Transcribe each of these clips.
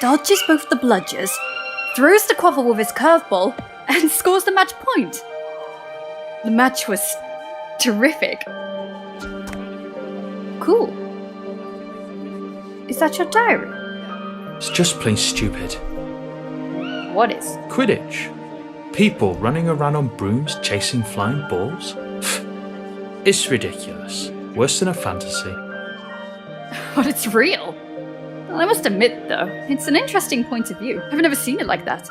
dodges both the bludgers, throws the quaffle with his curveball, and scores the match point. The match was terrific. Cool. Is that your diary? It's just plain stupid. What is? Quidditch. People running around on brooms chasing flying balls. It's ridiculous. Worse than a fantasy. But it's real. Well, I must admit, though, it's an interesting point of view. I've never seen it like that.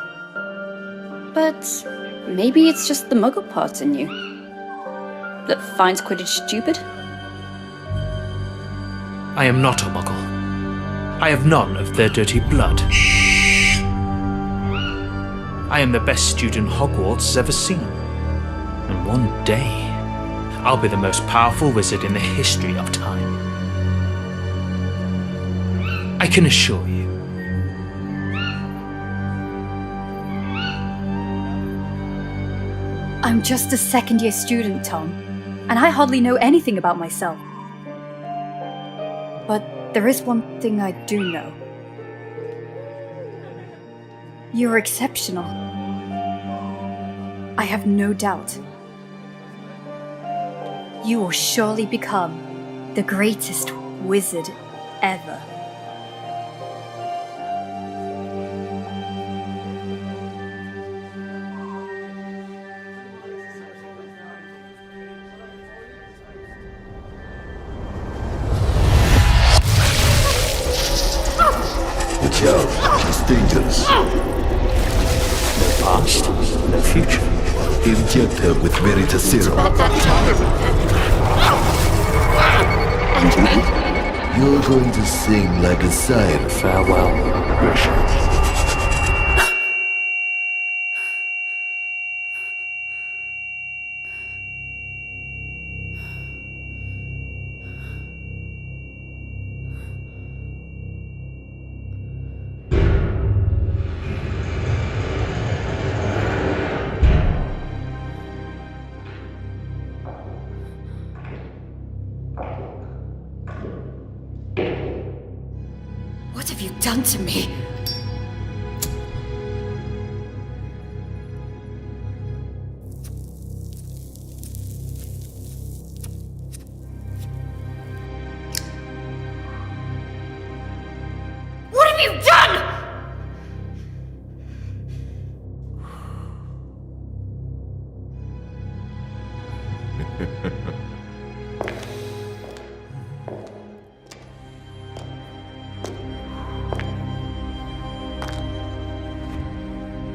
But maybe it's just the muggle part in you that finds Quidditch stupid? I am not a muggle. I have none of their dirty blood. I am the best student Hogwarts has ever seen. And one day, I'll be the most powerful wizard in the history of time. I can assure you. I'm just a second-year student, Tom, and I hardly know anything about myself. But there is one thing I do know. You're exceptional. I have no doubt. You will surely become the greatest wizard ever. Watch out, it's dangerous. No past, no future. Inject her with Veritaserum. And me? You're going to sing like a siren. Farewell, Grisha. What have you done to me? What have you done?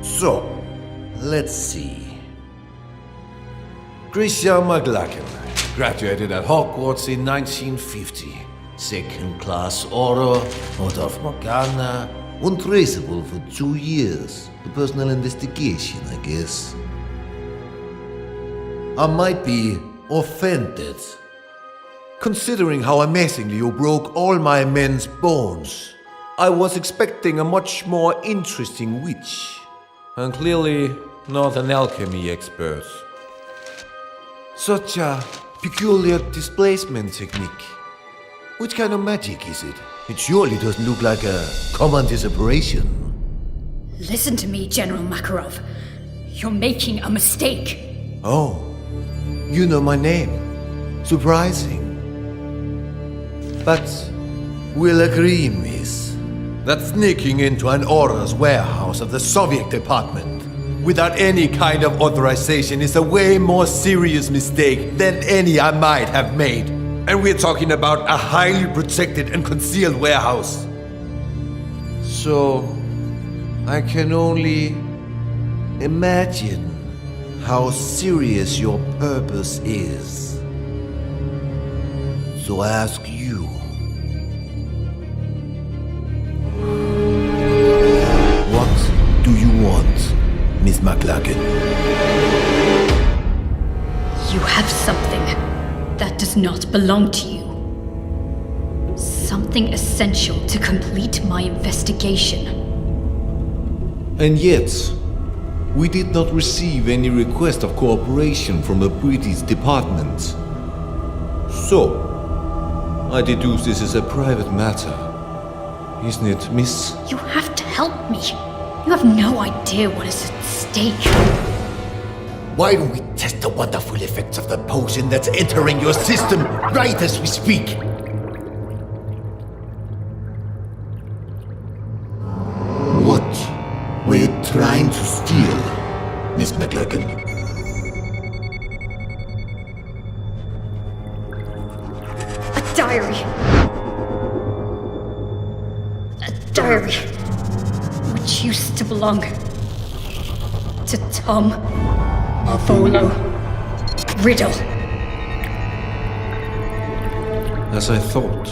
So, let's see. Christian McLachlan graduated at Hogwarts in 1950. Second class order, out of Morgana, untraceable for 2 years. A personal investigation, I guess. I might be offended, considering how amazingly you broke all my men's bones. I was expecting a much more interesting witch. And clearly not an alchemy expert. Such a peculiar displacement technique. Which kind of magic is it? It surely doesn't look like a common disapparition. Listen to me, General Makarov. You're making a mistake. Oh, you know my name. Surprising. But we'll agree, miss, that sneaking into an Order's warehouse of the Soviet department without any kind of authorization is a way more serious mistake than any I might have made. And we're talking about a highly protected and concealed warehouse. So, I can only imagine how serious your purpose is. So I ask you, what do you want, Miss McLachlan? You have something that does not belong to you. Something essential to complete my investigation. And yet, we did not receive any request of cooperation from the British department. So, I deduce this is a private matter, isn't it, miss? You have to help me. You have no idea what is at stake. Why don't we test the wonderful effects of the potion that's entering your system right as we speak? What were you trying to steal, Miss McLagan? A diary. A diary. Which used to belong to Tom Marvolo Riddle. As I thought.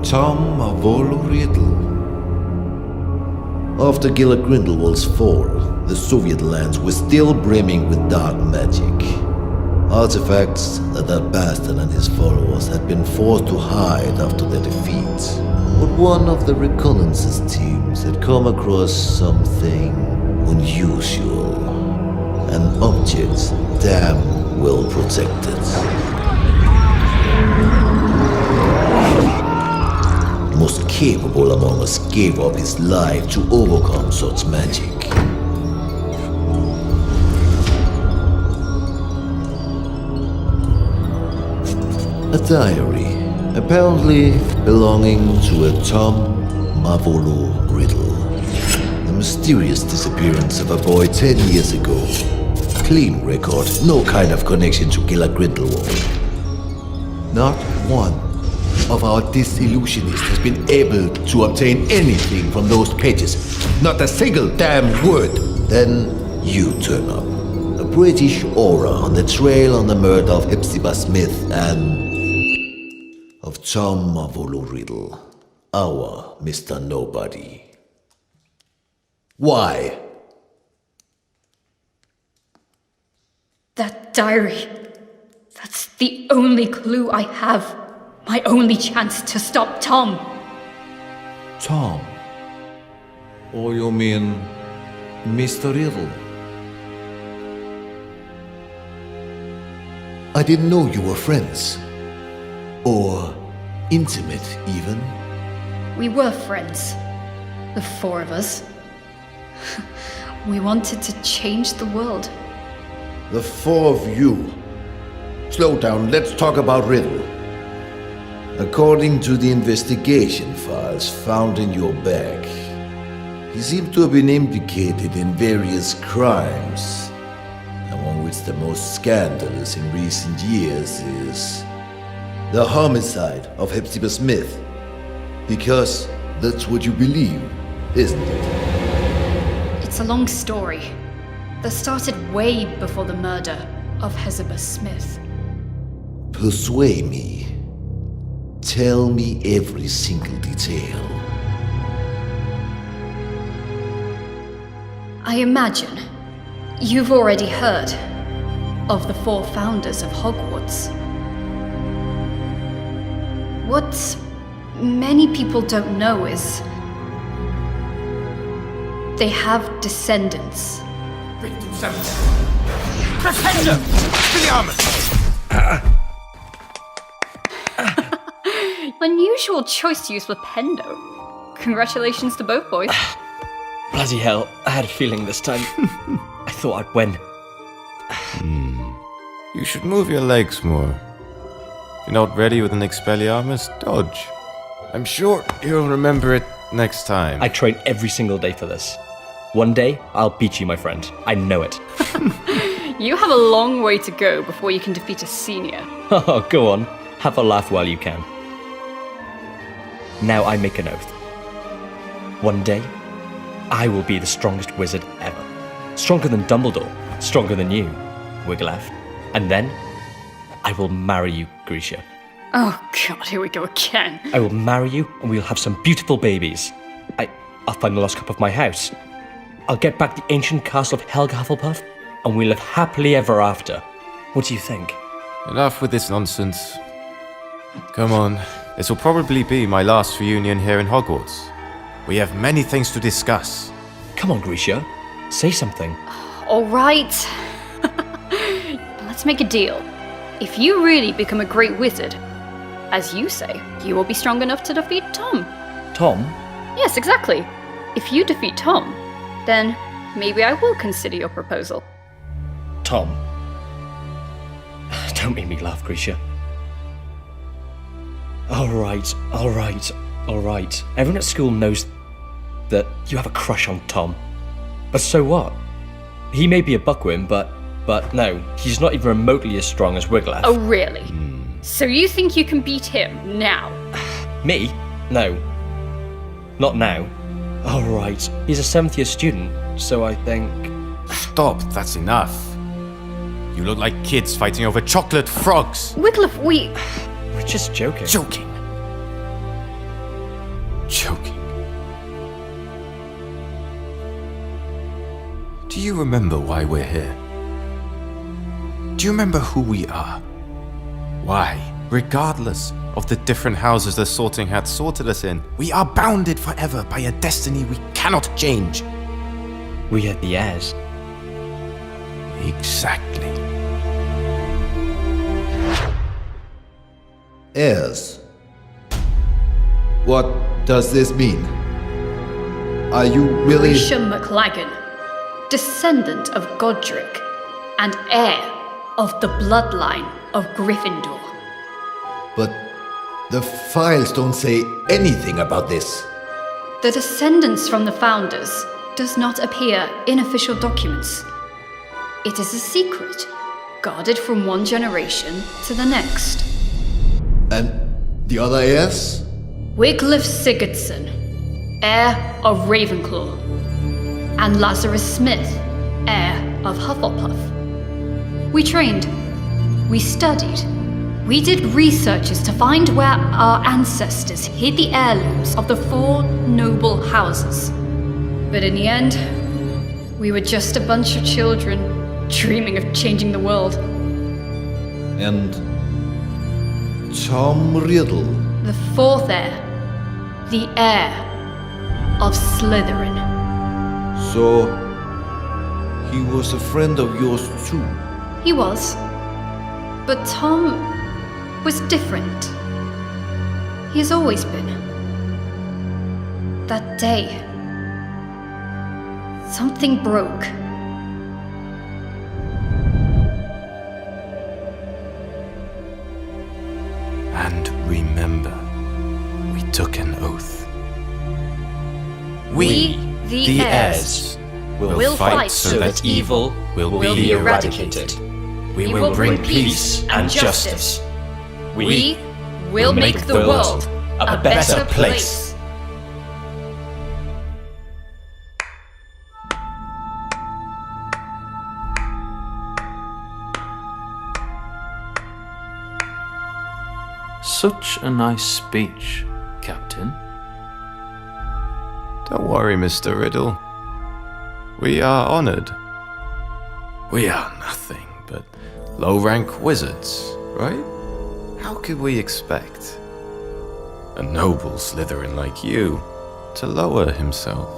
Tom Marvolo Riddle. After Gellert Grindelwald's fall, the Soviet lands were still brimming with dark magic. Artifacts that bastard and his followers had been forced to hide after their defeat. But one of the reconnaissance teams had come across something unusual. An object damn well protected. Most capable among us gave up his life to overcome such magic. A diary, apparently belonging to a Tom Marvolo Riddle. The mysterious disappearance of a boy 10 years ago. Clean record, no kind of connection to Gellert Grindelwald. Not one of our disillusionists has been able to obtain anything from those pages. Not a single damn word. Then you turn up. A British aura on the trail on the murder of Hepzibah Smith and of Tom Marvolo Riddle, our Mr. Nobody. Why? That diary. That's the only clue I have. My only chance to stop Tom. Tom? Or you mean Mr. Riddle? I didn't know you were friends. Or intimate, even. We were friends. The four of us. We wanted to change the world. The four of you. Slow down, let's talk about Riddle. According to the investigation files found in your bag, he seemed to have been implicated in various crimes, among which the most scandalous in recent years is the homicide of Hepzibah Smith. Because that's what you believe, isn't it? It's a long story that started way before the murder of Hepzibah Smith. Persuade me. Tell me every single detail. I imagine you've already heard of the four founders of Hogwarts. What many people don't know is they have descendants. Unusual choice to use Flipendo. Congratulations to both boys. Bloody hell, I had a feeling this time. I thought I'd win. You should move your legs more. If you're not ready with an Expelliarmus, dodge. I'm sure you'll remember it next time. I train every single day for this. One day, I'll beat you, my friend. I know it. You have a long way to go before you can defeat a senior. Oh, go on. Have a laugh while you can. Now I make an oath. One day, I will be the strongest wizard ever. Stronger than Dumbledore. Stronger than you, Wigglytuff. And then, I will marry you, Grisha. Oh god, here we go again. I will marry you and we'll have some beautiful babies. I'll find the lost cup of my house. I'll get back the ancient castle of Helga Hufflepuff and we'll live happily ever after. What do you think? Enough with this nonsense. Come on, this will probably be my last reunion here in Hogwarts. We have many things to discuss. Come on, Grisha. Say something. Alright. Let's make a deal. If you really become a great wizard, as you say, you will be strong enough to defeat Tom. Tom? Yes, exactly. If you defeat Tom, then maybe I will consider your proposal. Tom. Don't make me laugh, Grisha. Alright. Everyone at school knows that you have a crush on Tom. But so what? He may be a buckwim, but no, he's not even remotely as strong as Wiglaf. Oh, really? So you think you can beat him now? Me? No. Not now. Alright, he's a 7th year student, so I think... Stop, that's enough. You look like kids fighting over chocolate frogs. Wiglaf, We're just joking. Joking. Do you remember why we're here? Do you remember who we are? Why, regardless of the different houses the Sorting Hat sorted us in, we are bounded forever by a destiny we cannot change. We are the heirs. Exactly. Heirs. What does this mean? Are you really... Grisha McLagan, descendant of Godric and heir of the bloodline of Gryffindor. But the files don't say anything about this. The descendants from the founders does not appear in official documents. It is a secret, guarded from one generation to the next. And the other heirs? Wiglaf Sigurdsson, heir of Ravenclaw, and Lazarus Smith, heir of Hufflepuff. We trained, we studied, we did researches to find where our ancestors hid the heirlooms of the 4 noble houses. But in the end, we were just a bunch of children dreaming of changing the world. And Tom Riddle. The 4th heir, the heir of Slytherin. So, he was a friend of yours too? He was. But Tom was different. He has always been. That day, something broke. And remember, we took an oath. We, the heirs, will fight so that evil will be eradicated. We will bring peace and justice. We will make the world a better place. Such a nice speech, Captain. Don't worry, Mr. Riddle. We are honored. We are nothing but low-rank wizards, right? How could we expect a noble Slytherin like you to lower himself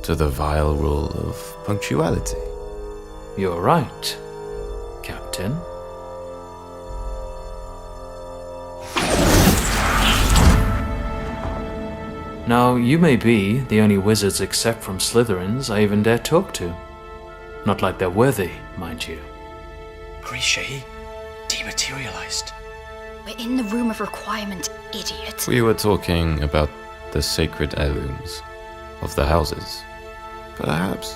to the vile rule of punctuality? You're right, Captain. Now, you may be the only wizards except from Slytherins I even dare talk to. Not like they're worthy, mind you. Grisha, he dematerialized. We're in the room of requirement, idiot. We were talking about the sacred heirlooms of the houses. Perhaps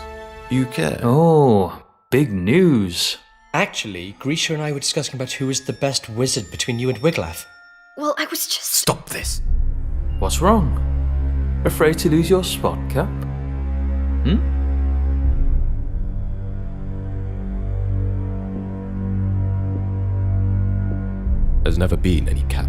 you care. Oh, big news. Actually, Grisha and I were discussing about who is the best wizard between you and Wiglaf. Well, I was just... Stop this! What's wrong? Afraid to lose your spot, Cap? There's never been any cap.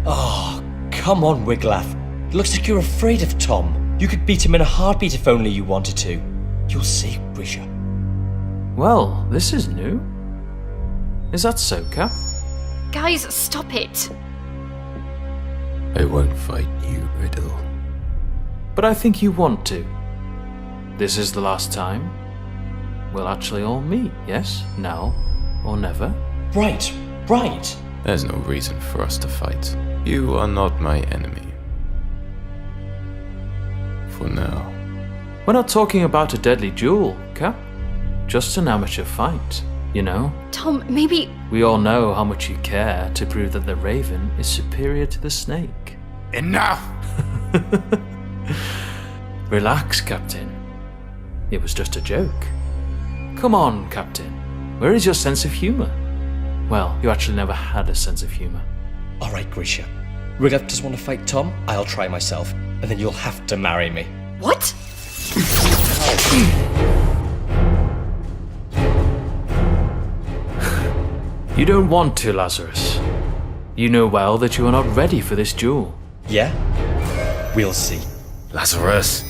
Oh, come on, Wiglaf. It looks like you're afraid of Tom. You could beat him in a heartbeat if only you wanted to. You'll see, Grisha. Well, this is new. Is that so, Cap? Guys, stop it. I won't fight you, Riddle. But I think you want to. This is the last time we'll actually all meet, yes? Now or never? Right. There's no reason for us to fight. You are not my enemy. for now. We're not talking about a deadly duel, Cap. Just an amateur fight, you know? Tom, maybe... We all know how much you care to prove that the raven is superior to the snake. Enough! Relax, Captain. It was just a joke. Come on, Captain. Where is your sense of humor? Well, you actually never had a sense of humor. All right, Grisha. Riglaf doesn't want to fight Tom, I'll try myself, and then you'll have to marry me. What? You don't want to, Lazarus. You know well that you are not ready for this duel. Yeah? We'll see. Lazarus!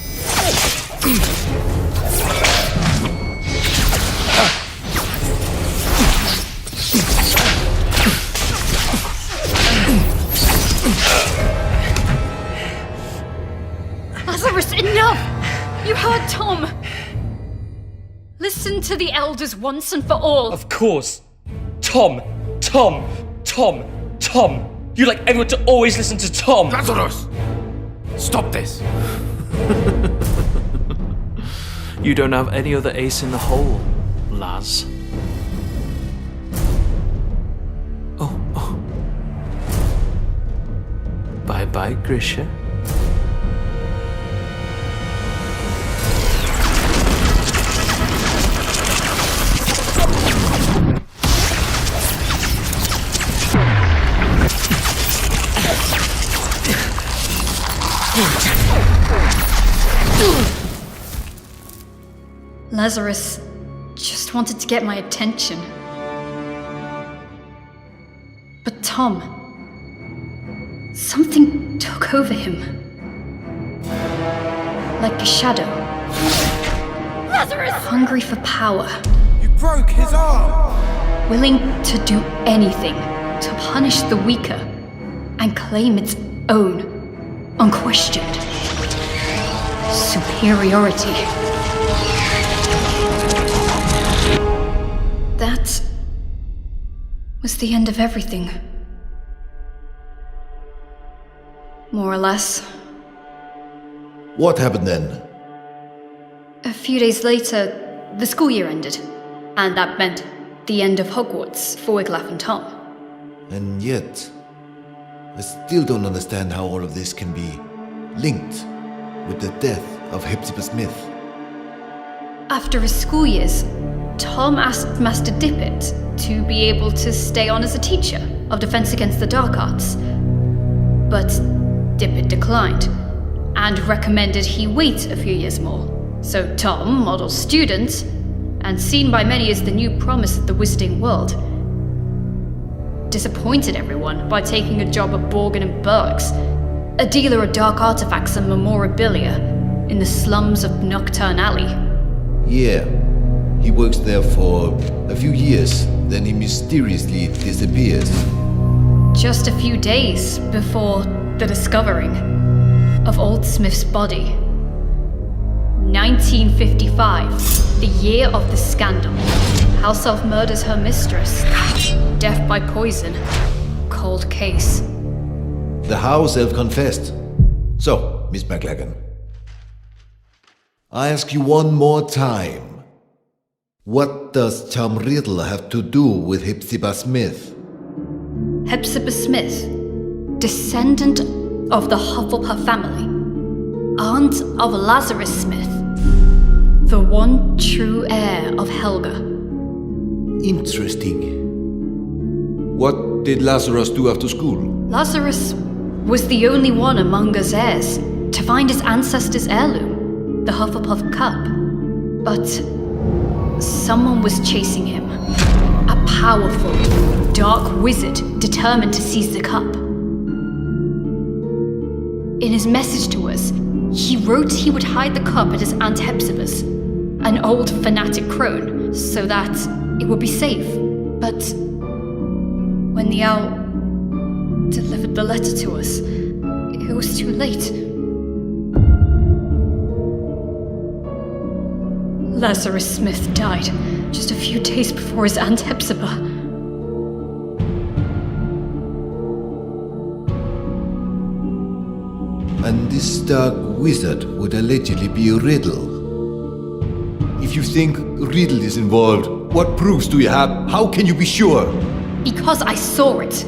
Lazarus, enough! You heard Tom! Listen to the elders once and for all. Of course. Tom! Tom! Tom! Tom! You like everyone to always listen to Tom! Lazarus! Stop this! You don't have any other ace in the hole, Laz. Oh. Bye-bye, Grisha. Lazarus just wanted to get my attention. But Tom, something took over him. Like a shadow. Lazarus! Hungry for power. You broke his arm! Willing to do anything to punish the weaker and claim its own, unquestioned superiority. That was the end of everything. More or less. What happened then? A few days later, the school year ended, and that meant the end of Hogwarts for Wiglaf and Tom. And yet, I still don't understand how all of this can be linked with the death of Hepzibah Smith. After his school years, Tom asked Master Dippet to be able to stay on as a teacher of Defense Against the Dark Arts. But Dippet declined and recommended he wait a few years more. So Tom, model student, and seen by many as the new promise of the wizarding world, disappointed everyone by taking a job at Borgin and Berg's, a dealer of dark artifacts and memorabilia in the slums of Nocturne Alley. Yeah, he works there for a few years, then he mysteriously disappears. Just a few days before the discovering of Old Smith's body. 1955, the year of the scandal. House Elf murders her mistress. Death by poison. Cold case. The house elf confessed. So, Miss McLagan, I ask you one more time. What does Tom Riddle have to do with Hepzibah Smith? Hepzibah Smith, descendant of the Hufflepuff family, aunt of Lazarus Smith, the one true heir of Helga. Interesting. What did Lazarus do after school? Lazarus was the only one among us heirs to find his ancestors' heirloom, the Hufflepuff Cup. But someone was chasing him. A powerful, dark wizard determined to seize the cup. In his message to us, he wrote he would hide the cup at his Aunt Hepzibah's, an old fanatic crone, so that it would be safe. But when the owl delivered the letter to us, it was too late. Lazarus Smith died just a few days before his Aunt Hepzibah. And this dark wizard would allegedly be Riddle. If you think Riddle is involved, what proofs do you have? How can you be sure? Because I saw it.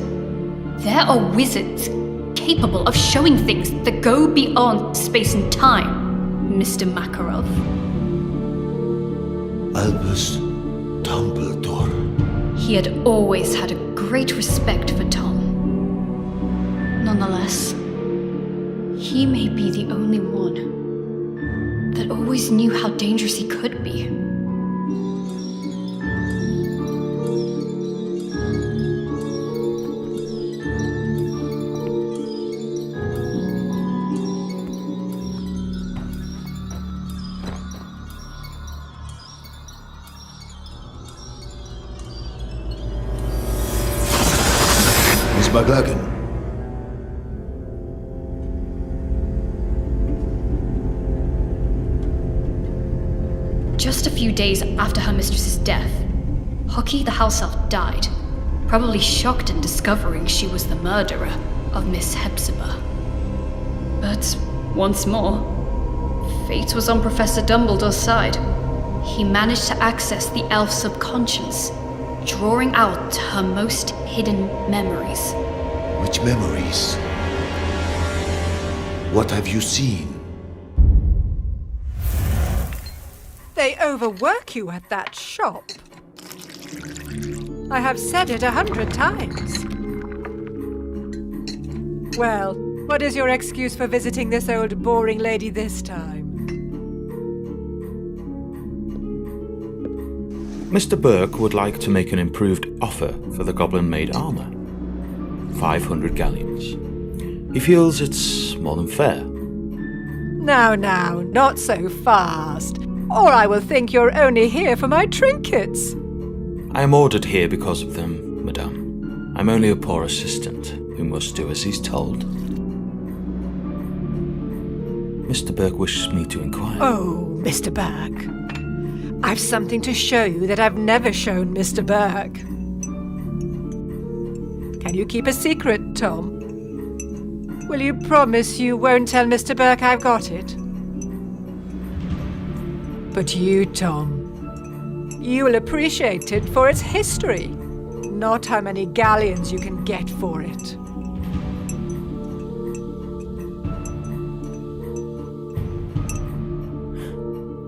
There are wizards capable of showing things that go beyond space and time, Mr. Makarov. Albus Dumbledore. He had always had a great respect for Tom. Nonetheless, he may be the only one that always knew how dangerous he could be. Miss McLagan. Just a few days after her mistress's death, Hockey the house elf died, probably shocked in discovering she was the murderer of Miss Hepzibah. But once more, fate was on Professor Dumbledore's side. He managed to access the elf's subconscious, drawing out her most hidden memories. Which memories? What have you seen? They overwork you at that shop. I have said it 100 times. Well, what is your excuse for visiting this old boring lady this time? Mr. Burke would like to make an improved offer for the goblin-made armour. 500 galleons. He feels it's more than fair. Now, not so fast, or I will think you're only here for my trinkets. I am ordered here because of them, madame. I'm only a poor assistant who must do as he's told. Mr. Burke wishes me to inquire. Oh, Mr. Burke. I've something to show you that I've never shown Mr. Burke. Can you keep a secret, Tom? Will you promise you won't tell Mr. Burke I've got it? But you, Tom, you will appreciate it for its history, not how many galleons you can get for it.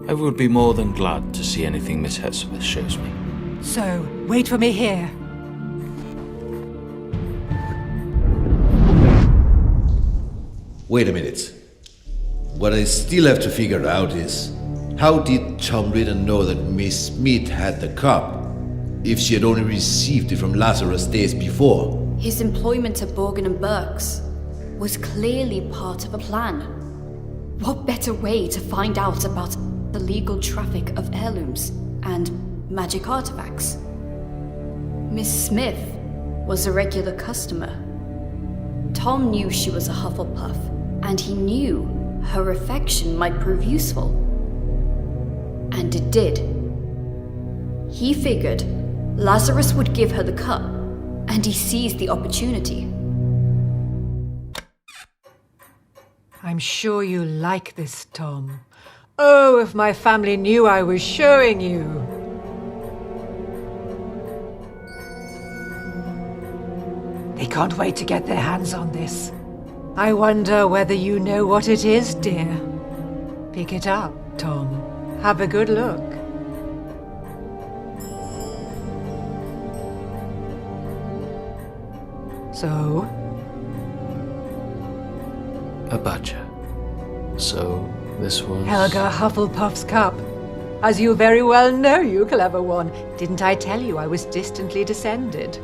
I would be more than glad to see anything Miss Hepzibah shows me. So, wait for me here. Wait a minute. What I still have to figure out is, how did Tom Riddle know that Miss Smith had the cup, if she had only received it from Lazarus days before? His employment at Borgin and Burke's was clearly part of a plan. What better way to find out about the legal traffic of heirlooms and magic artifacts? Miss Smith was a regular customer. Tom knew she was a Hufflepuff, and he knew her affection might prove useful. And it did. He figured Lazarus would give her the cup, and he seized the opportunity. I'm sure you like this, Tom. Oh, if my family knew I was showing you. They can't wait to get their hands on this. I wonder whether you know what it is, dear. Pick it up, Tom. Have a good look. So? A badger. So, this was... Helga Hufflepuff's cup. As you very well know, you clever one. Didn't I tell you I was distantly descended?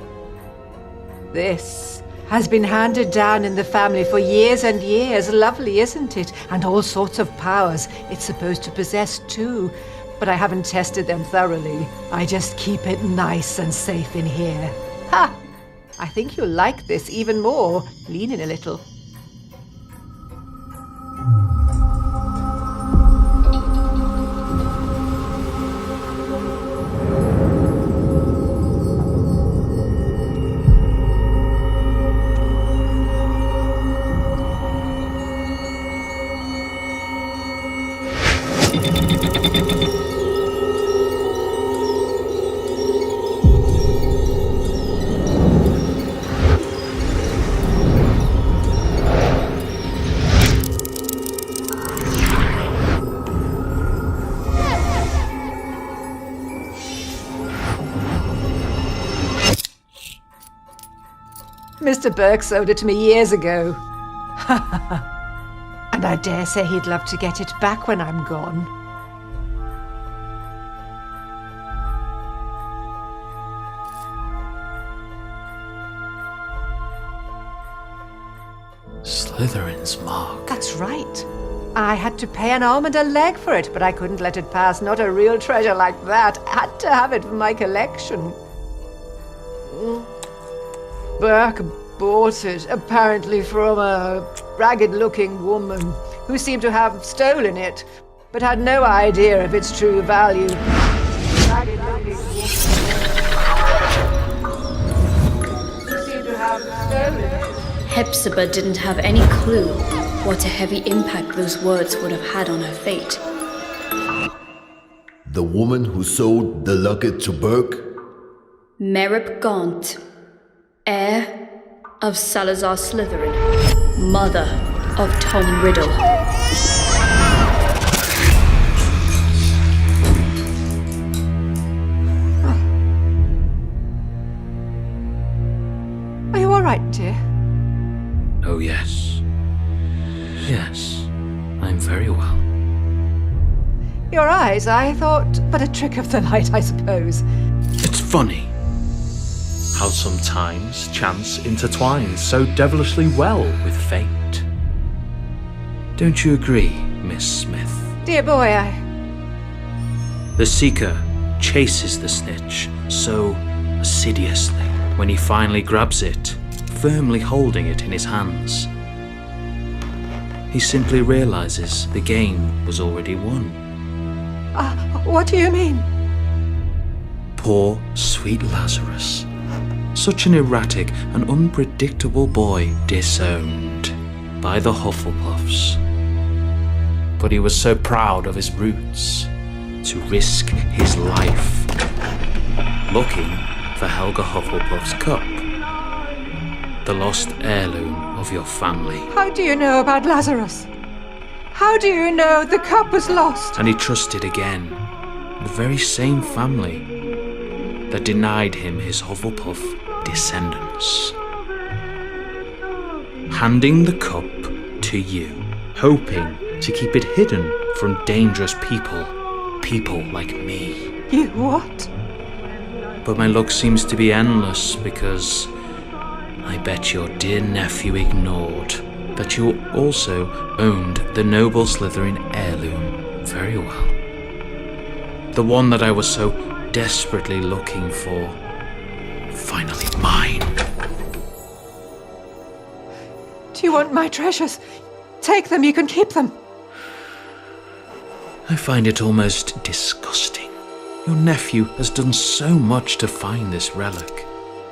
This has been handed down in the family for years and years. Lovely, isn't it? And all sorts of powers it's supposed to possess too. But I haven't tested them thoroughly. I just keep it nice and safe in here. Ha! I think you'll like this even more. Lean in a little. Mr. Burke sold it to me years ago. And I dare say he'd love to get it back when I'm gone. Slytherin's mark. That's right. I had to pay an arm and a leg for it, but I couldn't let it pass. Not a real treasure like that. I had to have it for my collection. Burke bought it, apparently from a ragged-looking woman who seemed to have stolen it, but had no idea of its true value. Ragged-looking woman who seemed to have stolen it. Hepzibah didn't have any clue what a heavy impact those words would have had on her fate. The woman who sold the locket to Burke? Merip Gaunt, heir of Salazar Slytherin, mother of Tom Riddle. Are you all right, dear? Oh, yes. Yes, I'm very well. Your eyes, I thought, but a trick of the light, I suppose. It's funny how sometimes chance intertwines so devilishly well with fate. Don't you agree, Miss Smith? Dear boy, The seeker chases the snitch so assiduously when he finally grabs it, firmly holding it in his hands. He simply realizes the game was already won. What do you mean? Poor, sweet Lazarus. Such an erratic and unpredictable boy, disowned by the Hufflepuffs. But he was so proud of his roots, to risk his life, looking for Helga Hufflepuff's cup, the lost heirloom of your family. How do you know about Lazarus? How do you know the cup was lost? And he trusted again the very same family that denied him his Hufflepuff descendants. Handing the cup to you, hoping to keep it hidden from dangerous people like me. You what? But my luck seems to be endless because I bet your dear nephew ignored that you also owned the noble Slytherin heirloom very well. The one that I was so desperately looking for. Finally mine. Do you want my treasures? Take them, you can keep them. I find it almost disgusting. Your nephew has done so much to find this relic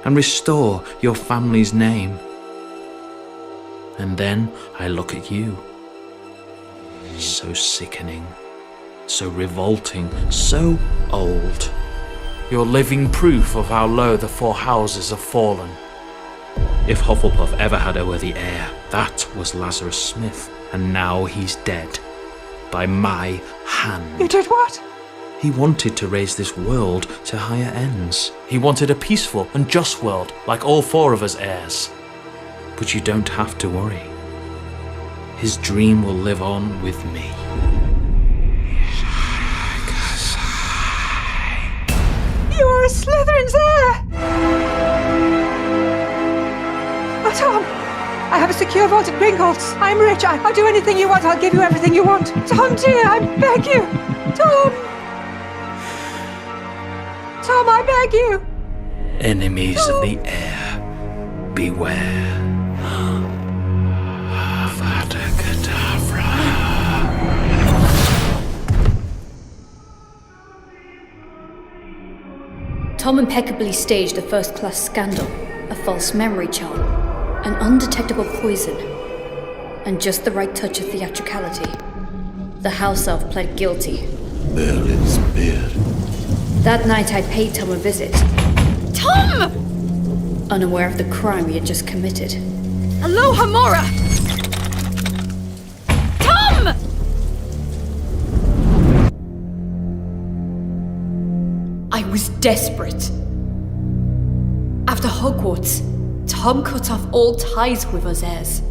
and restore your family's name. And then I look at you. So sickening, so revolting, so old. You're living proof of how low the four houses have fallen. If Hufflepuff ever had a worthy heir, that was Lazarus Smith, and now he's dead. By my hand. You did what? He wanted to raise this world to higher ends. He wanted a peaceful and just world, like all four of us heirs. But you don't have to worry. His dream will live on with me. You are a Slytherin's heir! Oh, Tom! I have a secure vault at Gringotts. I'm rich. I'll do anything you want. I'll give you everything you want. Tom, dear, I beg you! Tom! Tom, I beg you! Enemies of the heir, beware. Avada Kedavra. Tom impeccably staged a first-class scandal, a false memory charm, an undetectable poison, and just the right touch of theatricality. The house elf pled guilty. Merlin's beard. That night I paid Tom a visit. Tom! Unaware of the crime he had just committed. Aloha Mora! Tom! I was desperate. After Hogwarts, Tom cut off all ties with us heirs.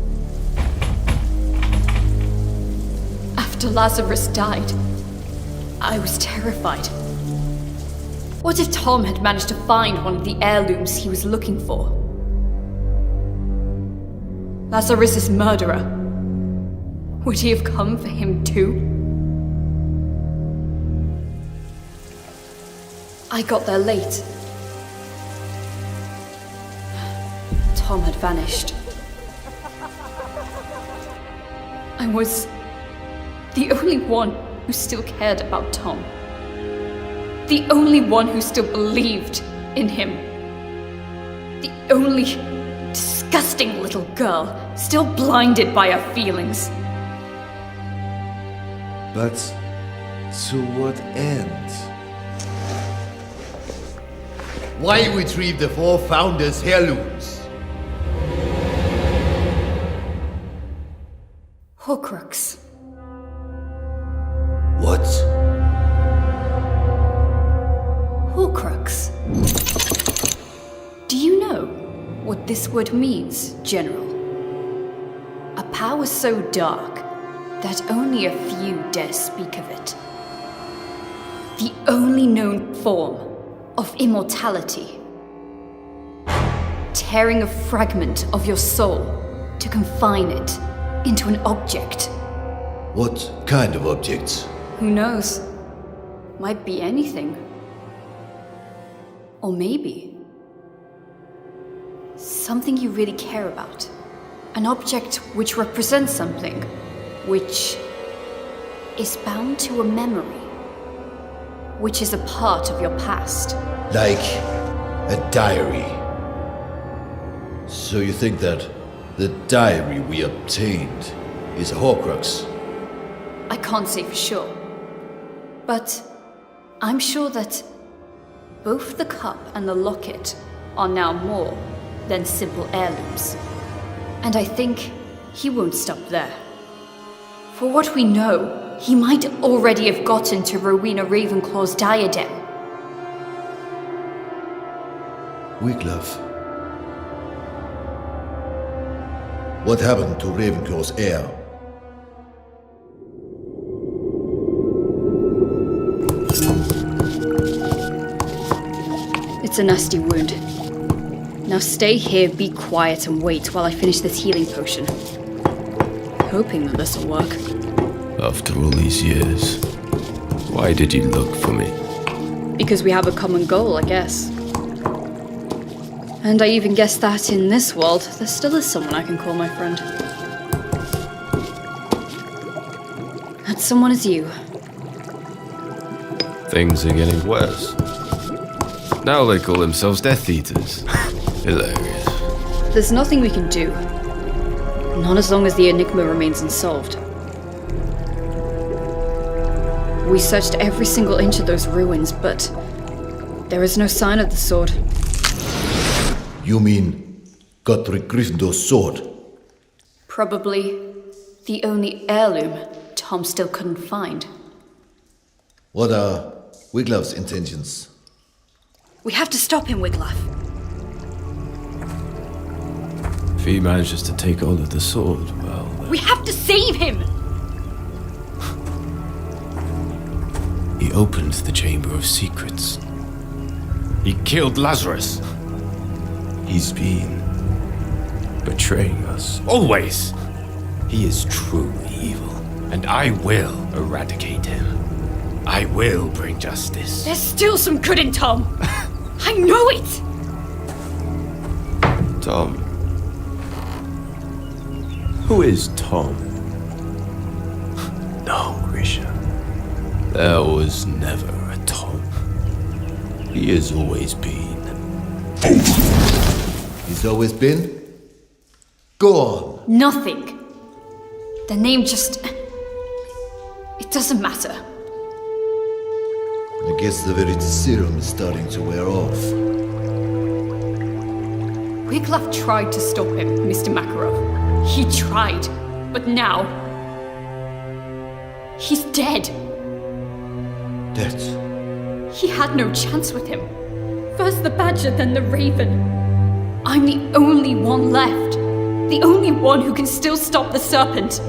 After Lazarus died, I was terrified. What if Tom had managed to find one of the heirlooms he was looking for? Lazarus' murderer. Would he have come for him too? I got there late. Tom had vanished. I was the only one who still cared about Tom. The only one who still believed in him. The only disgusting little girl still blinded by her feelings. But to what end? Why retrieve the four founders' heirlooms? Horcrux. What? Horcrux. Do you know what this word means, General? A power so dark that only a few dare speak of it. The only known form of immortality. Tearing a fragment of your soul to confine it into an object. What kind of object? Who knows? Might be anything. Or maybe something you really care about. An object which represents something, which is bound to a memory, which is a part of your past. Like a diary. So you think that the diary we obtained is a Horcrux? I can't say for sure, but I'm sure that both the cup and the locket are now more than simple heirlooms. And I think he won't stop there. For what we know, he might already have gotten to Rowena Ravenclaw's diadem. Wiglaf. What happened to Ravenclaw's heir? It's a nasty wound. Now stay here, be quiet, and wait while I finish this healing potion. Hoping that this will work. After all these years, why did you look for me? Because we have a common goal, I guess. And I even guess that in this world, there still is someone I can call my friend. That someone is you. Things are getting worse. Now they call themselves Death Eaters. Hilarious. There's nothing we can do. Not as long as the enigma remains unsolved. We searched every single inch of those ruins, but there is no sign of the sword. You mean Godric Gryffindor's sword? Probably the only heirloom Tom still couldn't find. What are Wiglaf's intentions? We have to stop him, Wiglaf. If he manages to take hold of the sword, well... We have to save him! He opened the Chamber of Secrets. He killed Lazarus. He's been betraying us. Always! He is truly evil, and I will eradicate him. I will bring justice. There's still some good in Tom! I know it! Tom. Who is Tom? No, Grisha. There was never a Tom. He has always been. He's always been? Go on. Nothing. The name just... It doesn't matter. I guess the Verity Serum is starting to wear off. Wiglaf tried to stop him, Mr. Makarov. He tried, but now... He's dead. Dead? He had no chance with him. First the Badger, then the Raven. I'm the only one left. The only one who can still stop the serpent.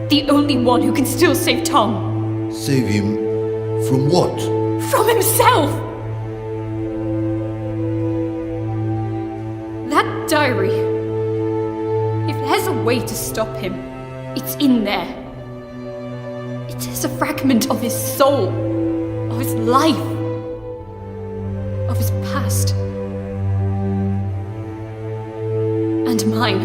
The only one who can still save Tom. Save him from what? From himself! That diary. If there's a way to stop him, it's in there. It is a fragment of his soul, of his life, of his past. And mine.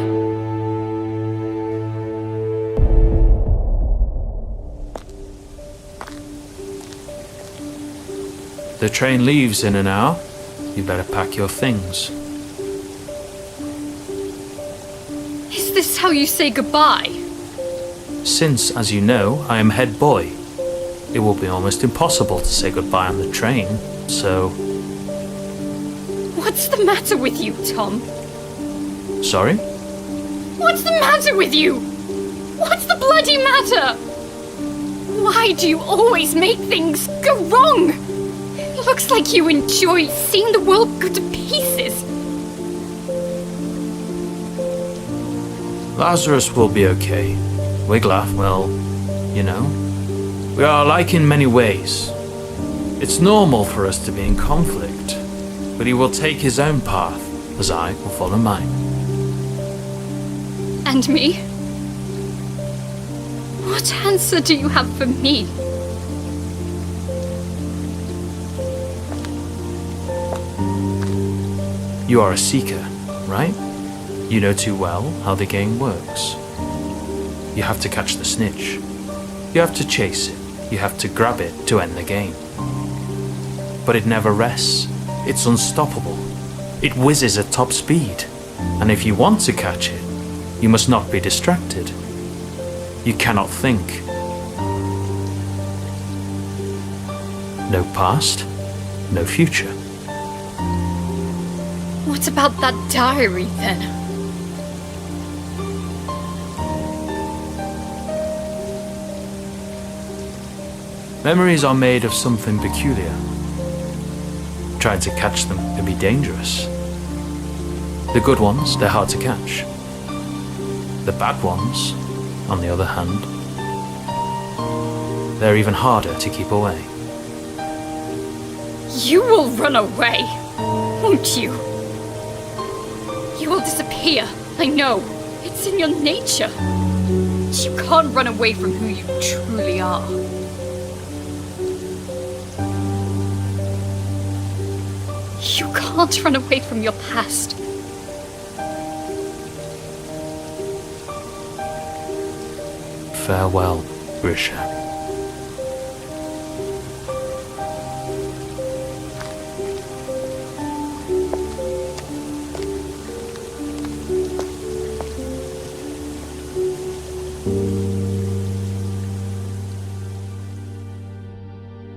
The train leaves in an hour. You better pack your things. Is this how you say goodbye? Since, as you know, I am head boy, it will be almost impossible to say goodbye on the train, so... What's the matter with you, Tom? Sorry? What's the matter with you? What's the bloody matter? Why do you always make things go wrong? It looks like you enjoy seeing the world go to pieces. Lazarus will be okay. Wiglaf, well, you know, we are alike in many ways. It's normal for us to be in conflict, but he will take his own path, as I will follow mine. And me? What answer do you have for me? You are a seeker, right? You know too well how the game works. You have to catch the snitch. You have to chase it. You have to grab it to end the game. But it never rests. It's unstoppable. It whizzes at top speed. And if you want to catch it, you must not be distracted. You cannot think. No past, no future. What about that diary, then? Memories are made of something peculiar. Trying to catch them can be dangerous. The good ones, they're hard to catch. The bad ones, on the other hand, they're even harder to keep away. You will run away, won't you? You will disappear, I know. It's in your nature. You can't run away from who you truly are. You can't run away from your past. Farewell, Grisha.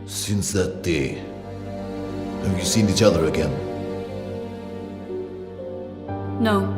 Since that day, have you seen each other again? No.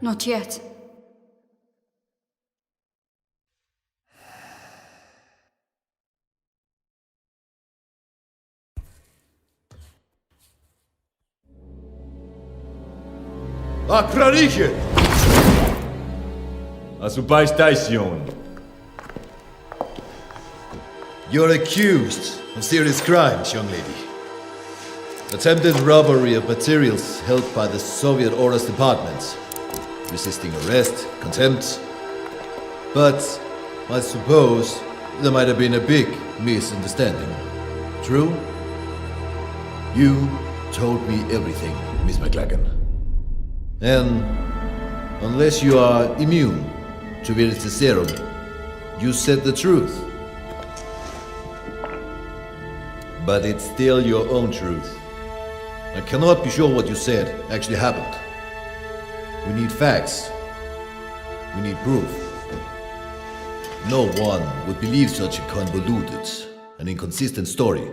Not yet. Охраните! Освобождайся! You're accused of serious crimes, young lady. Attempted robbery of materials held by the Soviet Orders Department. Resisting arrest, contempt. But I suppose there might have been a big misunderstanding. True? You told me everything, Miss McLagan. And unless you are immune to Virility Serum, you said the truth. But it's still your own truth. I cannot be sure what you said actually happened. We need facts. We need proof. No one would believe such a convoluted and inconsistent story.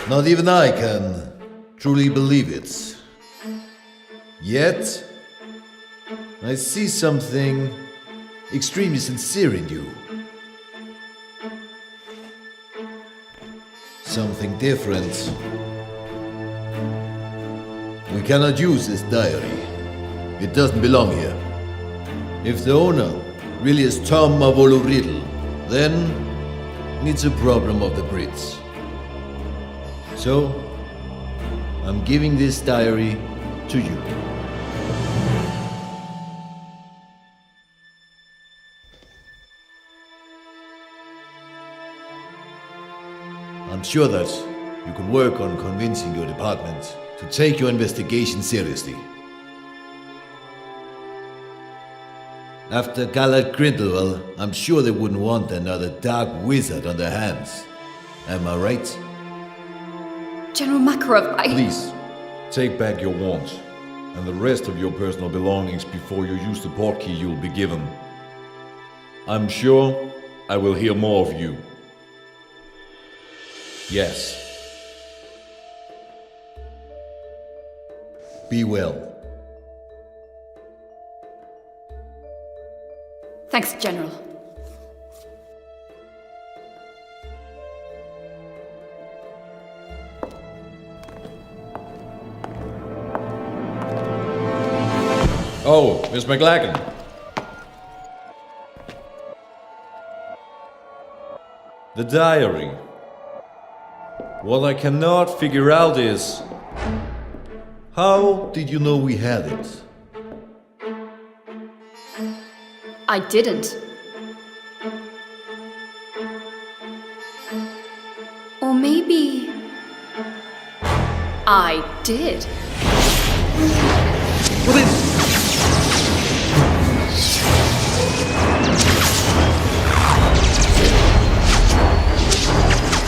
Not even I can truly believe it. Yet, I see something extremely sincere in you. Something different. We cannot use this diary. It doesn't belong here. If the owner really is Tom Mavolo Riddle, then it's a problem of the Brits. So, I'm giving this diary to you. I'm sure that you can work on convincing your department to take your investigation seriously. After Gallard Grindelwald, I'm sure they wouldn't want another dark wizard on their hands. Am I right? General Makarov, Please, take back your wand and the rest of your personal belongings before you use the portkey you'll be given. I'm sure I will hear more of you. Yes. Be well. Thanks, General. Oh, Miss McLagan. The diary. What I cannot figure out is, How did you know we had it? I didn't. Or maybe I did.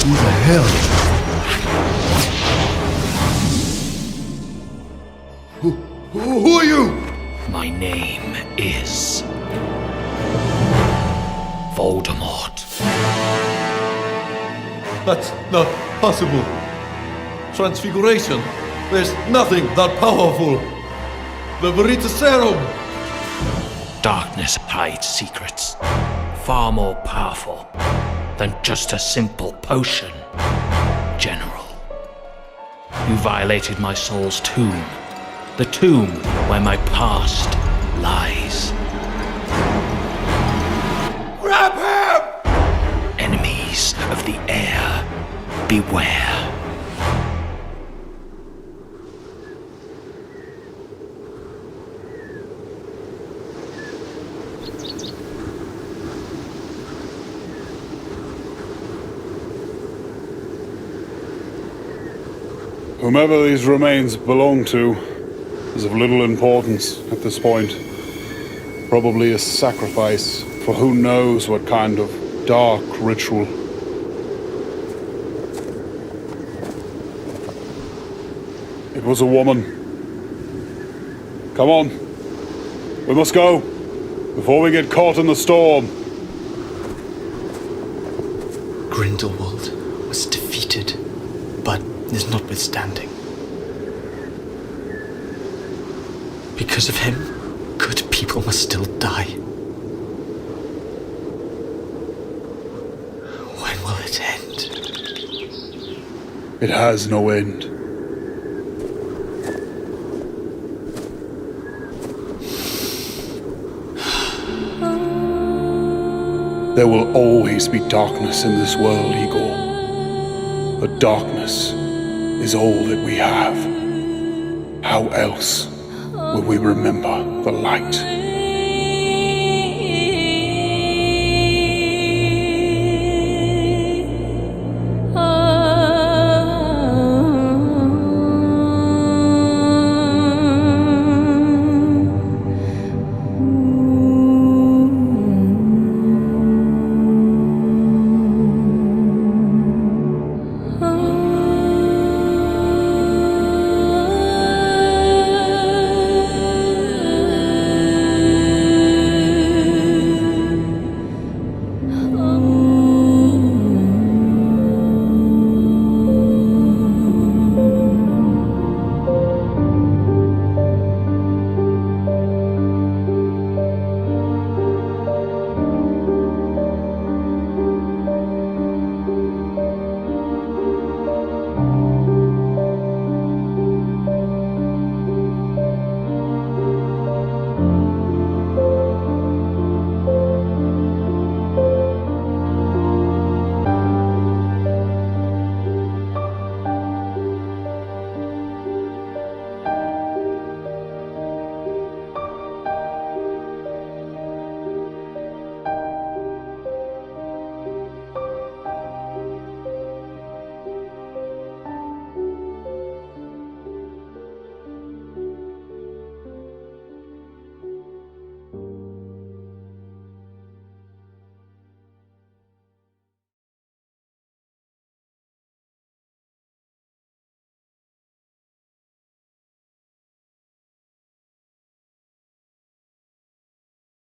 Who the hell? Who are you? My name is Voldemort. that's not possible. Transfiguration. There's nothing that powerful. The Verita Serum. Darkness hides secrets far more powerful than just a simple potion. General, you violated my soul's tomb, the tomb where my past lies. Grab him! Enemies of the air, beware. Whomever these remains belong to is of little importance at this point. Probably a sacrifice for who knows what kind of dark ritual. It was a woman. Come on. We must go before we get caught in the storm. Grindelwald was defeated, but is notwithstanding. Because of him, good people must still die. When will it end? It has no end. There will always be darkness in this world, Igor. But darkness is all that we have. How else will we remember the light?